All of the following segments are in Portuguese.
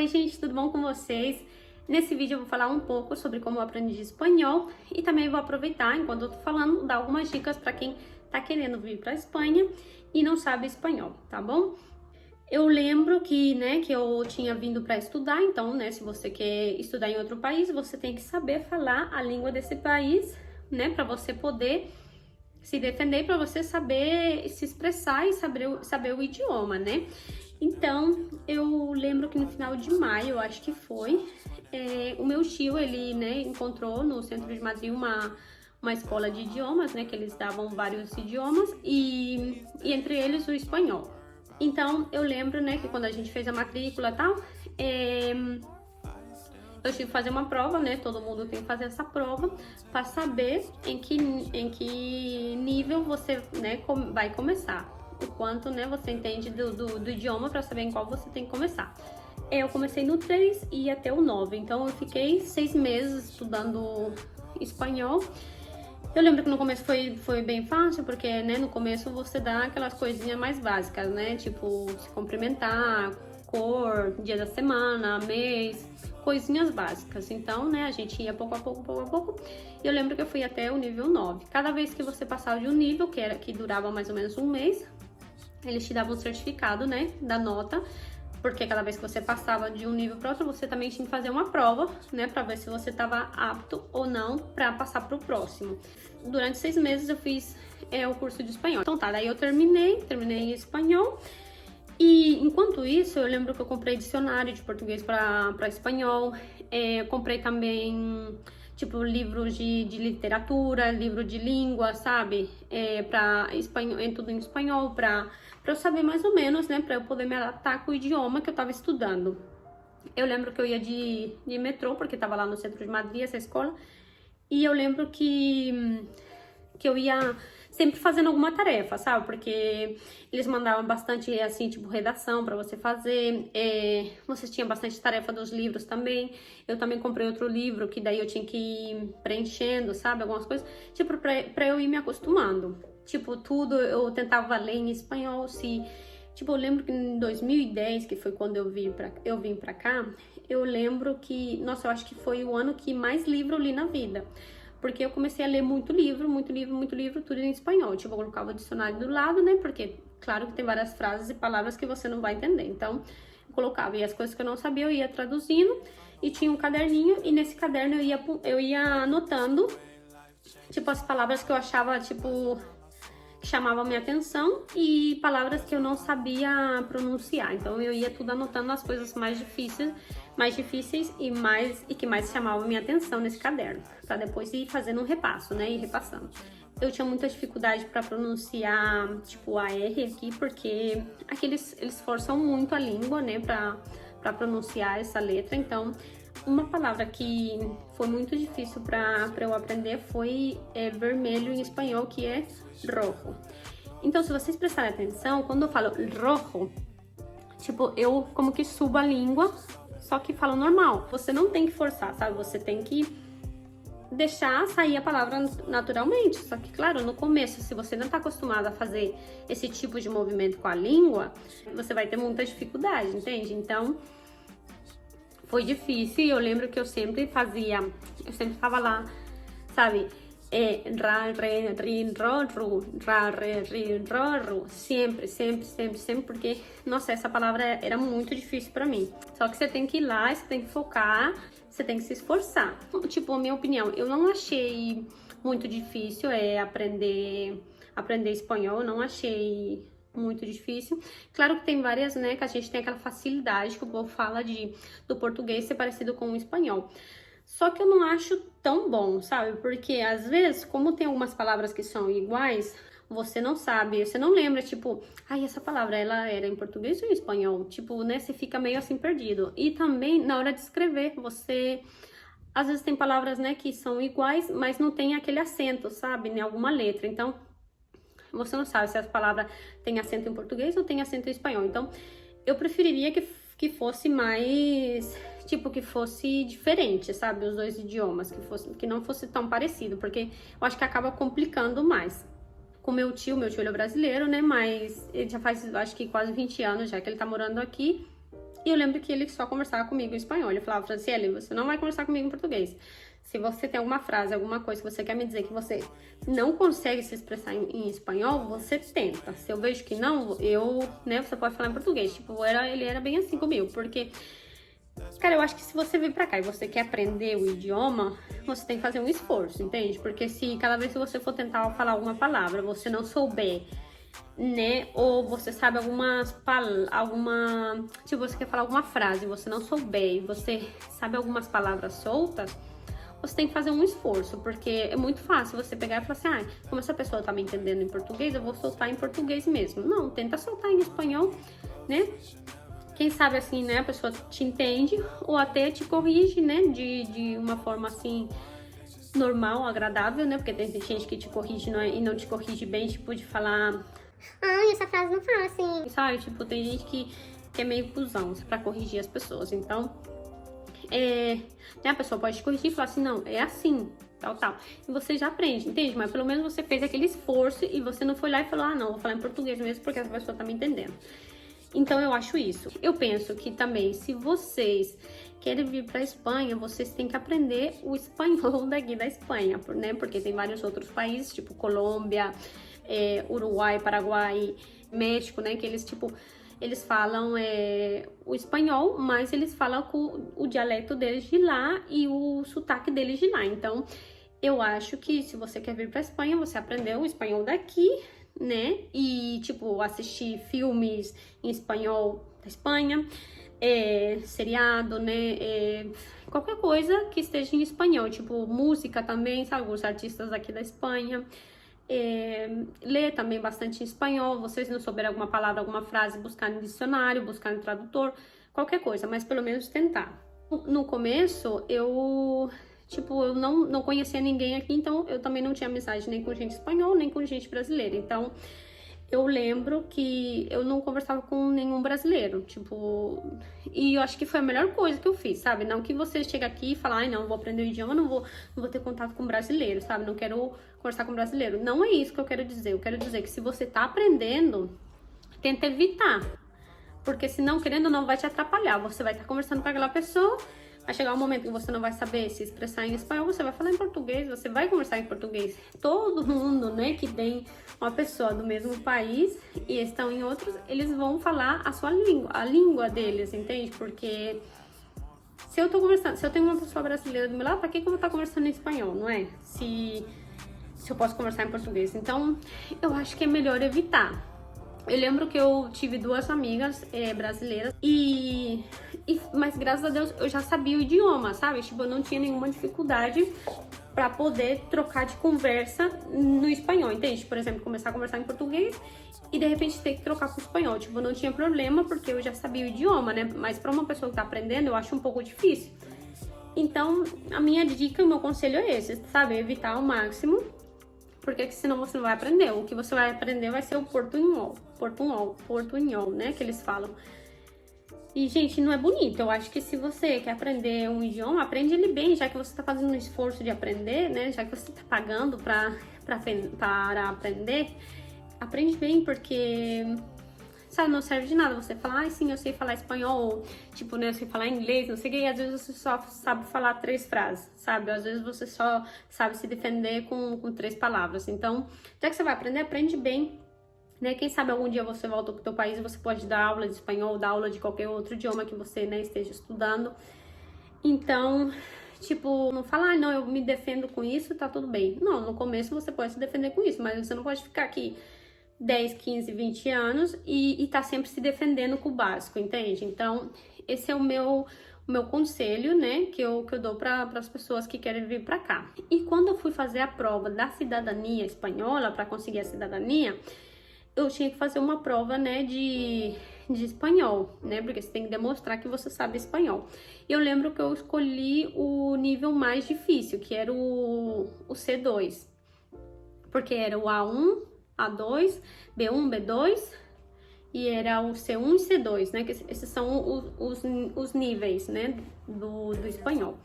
Oi gente, tudo bom com vocês? Nesse vídeo eu vou falar um pouco sobre como eu aprendi espanhol e também vou aproveitar, enquanto eu tô falando, dar algumas dicas para quem tá querendo vir para Espanha e não sabe espanhol, tá bom? Eu lembro que eu tinha vindo para estudar, então, se você quer estudar em outro país, você tem que saber falar a língua desse país, para você poder se defender, para você saber se expressar e saber o idioma, Então, eu lembro que no final de maio, eu acho que foi, o meu tio, ele, encontrou no centro de Madrid uma escola de idiomas, que eles davam vários idiomas e entre eles o espanhol. Então, eu lembro, que quando a gente fez a matrícula e tal, eu tive que fazer uma prova, todo mundo tem que fazer essa prova para saber em que nível você, vai começar. O quanto, você entende do idioma para saber em qual você tem que começar. Eu comecei no 3 e ia até o 9, então eu fiquei 6 meses estudando espanhol. Eu lembro que no começo foi bem fácil, porque, no começo você dá aquelas coisinhas mais básicas, tipo se cumprimentar, cor, dia da semana, mês, coisinhas básicas. Então, a gente ia pouco a pouco. E eu lembro que eu fui até o nível 9. Cada vez que você passava de um nível, que durava mais ou menos um mês, eles te davam um certificado, da nota, porque cada vez que você passava de um nível para outro, você também tinha que fazer uma prova, para ver se você estava apto ou não para passar para o próximo. Durante 6 meses eu fiz o curso de espanhol. Então tá, daí eu terminei em espanhol. E enquanto isso, eu lembro que eu comprei dicionário de português para espanhol, comprei também, livros de literatura, livro de língua, sabe? Para espanhol, tudo em espanhol, para eu saber mais ou menos, para eu poder me adaptar com o idioma que eu tava estudando. Eu lembro que eu ia de metrô, porque tava lá no centro de Madrid, essa escola, e eu lembro que eu ia sempre fazendo alguma tarefa, sabe? Porque eles mandavam bastante, assim, redação pra você fazer. Você tinha bastante tarefa dos livros também. Eu também comprei outro livro, que daí eu tinha que ir preenchendo, sabe? Algumas coisas, pra eu ir me acostumando. Tudo eu tentava ler em espanhol, eu lembro que em 2010, que foi quando eu vim pra cá, eu lembro que, nossa, eu acho que foi o ano que mais livro eu li na vida. Porque eu comecei a ler muito livro, tudo em espanhol. Eu colocava o dicionário do lado, Porque, claro que tem várias frases e palavras que você não vai entender. Então, eu colocava. E as coisas que eu não sabia, eu ia traduzindo. E tinha um caderninho. E nesse caderno eu ia anotando, as palavras que eu achava, que chamavam a minha atenção. E palavras que eu não sabia pronunciar. Então, eu ia tudo anotando as coisas mais difíceis e que mais chamavam a minha atenção nesse caderno, para depois ir fazendo um repasso, e repassando. Eu tinha muita dificuldade para pronunciar, a R aqui, porque aqui eles forçam muito a língua, para pronunciar essa letra. Então, uma palavra que foi muito difícil para eu aprender foi vermelho em espanhol, que é rojo. Então, se vocês prestarem atenção, quando eu falo rojo, eu como que subo a língua, só que falo normal. Você não tem que forçar, sabe? Você tem que deixar sair a palavra naturalmente. Só que, claro, no começo, se você não tá acostumado a fazer esse tipo de movimento com a língua, você vai ter muita dificuldade, entende? Então, foi difícil. Eu lembro que eu sempre tava lá, sabe? Ra, re, ri, ro, ru, ra, re, ri, ro, ru. Sempre, porque, nossa, essa palavra era muito difícil pra mim. Só que você tem que ir lá, você tem que focar, você tem que se esforçar. A minha opinião, eu não achei muito difícil aprender espanhol, eu não achei muito difícil. Claro que tem várias, que a gente tem aquela facilidade que o povo fala do português ser parecido com o espanhol. Só que eu não acho tão bom, sabe? Porque às vezes, como tem algumas palavras que são iguais, você não sabe, você não lembra, essa palavra, ela era em português ou em espanhol? Você fica meio assim perdido. E também, na hora de escrever, às vezes tem palavras, que são iguais, mas não tem aquele acento, sabe? Em alguma letra. Então, você não sabe se essa palavra tem acento em português ou tem acento em espanhol. Então, eu preferiria que fosse mais, que fosse diferente, sabe? Os dois idiomas, que não fosse tão parecido, porque eu acho que acaba complicando mais. Com meu tio ele é brasileiro, mas ele já faz, acho que quase 20 anos já que ele tá morando aqui. E eu lembro que ele só conversava comigo em espanhol. Ele falava, Franciele, você não vai conversar comigo em português. Se você tem alguma frase, alguma coisa que você quer me dizer que você não consegue se expressar em espanhol, você tenta. Se eu vejo que não, você pode falar em português. Tipo, ele era bem assim comigo, porque, cara, eu acho que se você vir pra cá e você quer aprender o idioma, você tem que fazer um esforço, entende? Porque se cada vez que você for tentar falar alguma palavra, você não souber, né? Ou você sabe se você quer falar alguma frase, você não souber e você sabe algumas palavras soltas, você tem que fazer um esforço, porque é muito fácil você pegar e falar assim, como essa pessoa tá me entendendo em português, eu vou soltar em português mesmo. Não, tenta soltar em espanhol, né? Quem sabe assim, né, a pessoa te entende ou até te corrige, né, de uma forma assim, normal, agradável, né? Porque tem gente que te corrige e não te corrige bem, tipo, de falar... essa frase não fala assim. Sabe? Tipo, tem gente que é meio cuzão pra corrigir as pessoas. Então, né, a pessoa pode te corrigir e falar assim, não, é assim, tal. E você já aprende, entende? Mas pelo menos você fez aquele esforço e você não foi lá e falou, não, vou falar em português mesmo porque essa pessoa tá me entendendo. Então, eu acho isso. Eu penso que também, se vocês querem vir pra Espanha, vocês têm que aprender o espanhol daqui da Espanha, né? Porque tem vários outros países, tipo Colômbia, Uruguai, Paraguai, México, né? Que eles falam o espanhol, mas eles falam com o dialeto deles de lá e o sotaque deles de lá. Então, eu acho que se você quer vir pra Espanha, você aprendeu o espanhol daqui, né? E, tipo, assistir filmes em espanhol da Espanha, seriado, né? Qualquer coisa que esteja em espanhol, tipo, música também, sabe? Os artistas daqui da Espanha. Ler também bastante em espanhol. Vocês não souberem alguma palavra, alguma frase, buscar no dicionário, buscar no tradutor, qualquer coisa, mas pelo menos tentar. No começo, eu não conhecia ninguém aqui, então eu também não tinha amizade nem com gente espanhola, nem com gente brasileira. Então, eu lembro que eu não conversava com nenhum brasileiro, e eu acho que foi a melhor coisa que eu fiz, sabe? Não que você chega aqui e fala, não, vou aprender o idioma, não vou ter contato com brasileiro, sabe? Não quero conversar com brasileiro. Não é isso que eu quero dizer. Eu quero dizer que se você tá aprendendo, tenta evitar, porque senão, querendo ou não, vai te atrapalhar. Você vai estar conversando com aquela pessoa, vai chegar um momento que você não vai saber se expressar em espanhol, você vai falar em português, você vai conversar em português. Todo mundo, né, que tem uma pessoa do mesmo país e estão em outros, eles vão falar a sua língua, a língua deles, entende? Porque se eu tenho uma pessoa brasileira do meu lado, pra que eu vou estar conversando em espanhol, não é? Se eu posso conversar em português. Então, eu acho que é melhor evitar. Eu lembro que eu tive duas amigas brasileiras mas graças a Deus eu já sabia o idioma, sabe? Eu não tinha nenhuma dificuldade pra poder trocar de conversa no espanhol, entende? Por exemplo, começar a conversar em português e de repente ter que trocar pro espanhol. Não tinha problema porque eu já sabia o idioma, né? Mas pra uma pessoa que tá aprendendo, eu acho um pouco difícil. Então, a minha dica, o meu conselho é esse, sabe? Evitar ao máximo, porque senão você não vai aprender. O que você vai aprender vai ser o portunhol, né? Que eles falam. E, gente, não é bonito. Eu acho que se você quer aprender um idioma, aprende ele bem, já que você tá fazendo um esforço de aprender, né? Já que você tá pagando para aprender, aprende bem, porque, sabe, não serve de nada você falar, sim, eu sei falar espanhol, né, eu sei falar inglês, não sei o que, e às vezes você só sabe falar 3 frases, sabe? Às vezes você só sabe se defender com 3 palavras. Então, já que você vai aprender, aprende bem, né? Quem sabe algum dia você volta pro teu país e você pode dar aula de espanhol, dar aula de qualquer outro idioma que você, né, esteja estudando. Então, não falar, não, eu me defendo com isso, tá tudo bem. Não, no começo você pode se defender com isso, mas você não pode ficar aqui 10, 15, 20 anos e tá sempre se defendendo com o básico, entende? Então, esse é o meu conselho, né, que eu dou para as pessoas que querem vir para cá. E quando eu fui fazer a prova da cidadania espanhola, para conseguir a cidadania, eu tinha que fazer uma prova, né, de espanhol, né, porque você tem que demonstrar que você sabe espanhol. E eu lembro que eu escolhi o nível mais difícil, que era o C2, porque era o A1, A2, B1, B2 e era o C1 e C2, né? Que esses são os níveis, né? Do espanhol.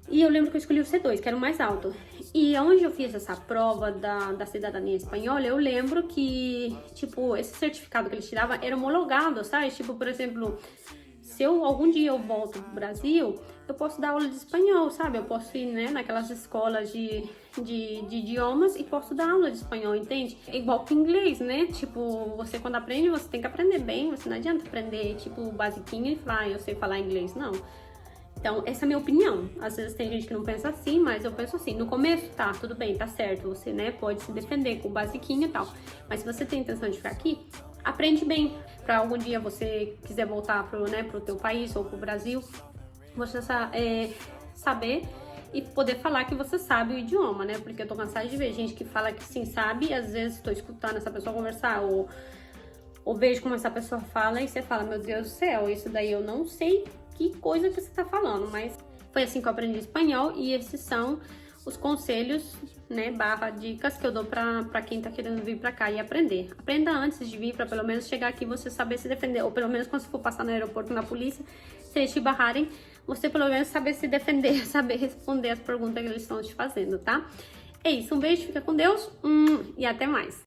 E eu lembro que eu escolhi o C2, que era o mais alto. E onde eu fiz essa prova da cidadania espanhola, eu lembro que, esse certificado que eles tiravam era homologado, sabe? Por exemplo, se algum dia eu volto pro Brasil, eu posso dar aula de espanhol, sabe? Eu posso ir, né, naquelas escolas de idiomas e posso dar aula de espanhol, entende? É igual com inglês, né? Tipo, você quando aprende, você tem que aprender bem, você não adianta aprender, tipo, o basiquinho e falar, eu sei falar inglês, não. Então, essa é a minha opinião. Às vezes tem gente que não pensa assim, mas eu penso assim. No começo, tá, tudo bem, tá certo. Você, né, pode se defender com o basiquinho e tal. Mas se você tem intenção de ficar aqui, aprende bem. Pra algum dia você quiser voltar pro teu país ou pro Brasil, você saber e poder falar que você sabe o idioma, né? Porque eu tô cansada de ver gente que fala que sim sabe e às vezes tô escutando essa pessoa conversar ou vejo como essa pessoa fala e você fala, meu Deus do céu, isso daí eu não sei que coisa que você tá falando, mas foi assim que eu aprendi espanhol e esses são os conselhos, né, /dicas que eu dou pra quem tá querendo vir pra cá e aprender. Aprenda antes de vir pra pelo menos chegar aqui e você saber se defender, ou pelo menos quando você for passar no aeroporto na polícia, se eles te barrarem, você pelo menos saber se defender, saber responder as perguntas que eles estão te fazendo, tá? É isso, um beijo, fica com Deus e até mais!